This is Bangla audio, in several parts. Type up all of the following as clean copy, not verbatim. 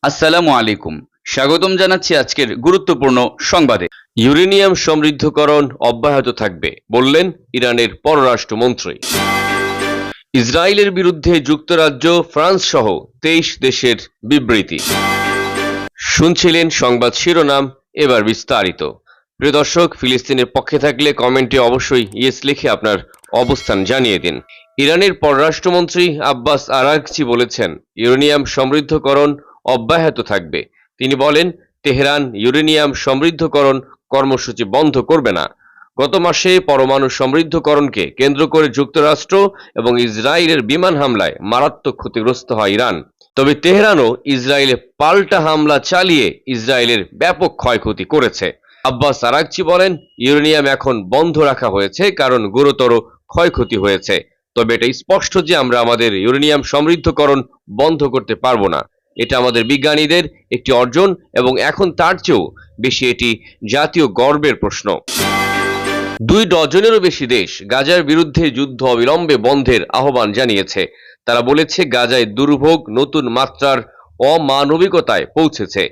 আসসালামু আলাইকুম। স্বাগতম জানাচ্ছি আজকের গুরুত্বপূর্ণ সংবাদে। ইউরেনিয়াম সমৃদ্ধকরণ অব্যাহত থাকবে বললেন ইরানের পররাষ্ট্রমন্ত্রী। ইসরায়েলের বিরুদ্ধে যুক্তরাজ্য, ফ্রান্স সহ 23 দেশের বিবৃতি। শুনছিলেন সংবাদ শিরোনাম, এবার বিস্তারিত। প্রিয় দর্শক, ফিলিস্তিনের পক্ষে থাকলে কমেন্টে অবশ্যই ইয়েস লিখে আপনার অবস্থান জানিয়ে দিন। ইরানের পররাষ্ট্রমন্ত্রী আব্বাস আরাগচি বলেছেন, ইউরেনিয়াম সমৃদ্ধকরণ অব্যাহত থাকবে। তিনি বলেন, তেহরান ইউরেনিয়াম সমৃদ্ধকরণ কর্মসূচি বন্ধ করবে না। গত মাসে পরমাণু সমৃদ্ধকরণকে কেন্দ্র করে যুক্তরাষ্ট্র এবং ইসরায়েলের বিমান হামলায় মারাত্মক ক্ষতিগ্রস্ত হয় ইরান। তবে তেহরানও ইসরায়েলে পাল্টা হামলা চালিয়ে ইসরায়েলের ব্যাপক ক্ষয়ক্ষতি করেছে। আব্বাস আরাগচি বলেন, ইউরেনিয়াম এখন বন্ধ রাখা হয়েছে কারণ গুরুতর ক্ষয়ক্ষতি হয়েছে। তবে এটা স্পষ্ট যে আমরা আমাদের ইউরেনিয়াম সমৃদ্ধকরণ বন্ধ করতে পারবো না। এটা আমাদের বিজ্ঞানীদের একটি অর্জন এবং এখন তার চেয়েও বেশি এটি জাতীয় গর্বের প্রশ্ন। 2 ডজনেরও বেশি দেশ গাজার বিরুদ্ধে যুদ্ধ অবিলম্বে বন্ধের আহ্বান জানিয়েছে। তারা বলেছে, গাজায় দুর্ভোগ নতুন মাত্রার অমানবিকতায় পৌঁছেছে।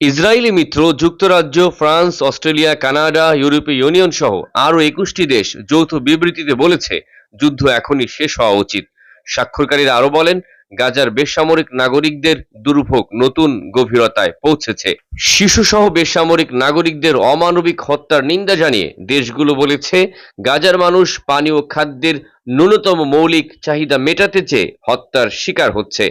ইসরায়েলি মিত্র যুক্তরাজ্য, ফ্রান্স, অস্ট্রেলিয়া, কানাডা, ইউরোপীয় ইউনিয়ন সহ আরও 21টি দেশ যৌথ বিবৃতিতে বলেছে, যুদ্ধ এখনই শেষ হওয়া উচিত। স্বাক্ষরকারীরা আরও বলেন, গাজার বেসামরিক নাগরিকদের দুর্ভোগ নতুন গভীরতায় পৌঁছেছে। শিশুসহ বেসামরিক নাগরিকদের অমানবিক হত্যার নিন্দা জানিয়ে দেশগুলো বলেছে, গাজার মানুষ পানি ও খাদ্যের ন্যূনতম মৌলিক চাহিদা মেটাতে চেয়ে হত্যার শিকার হচ্ছে।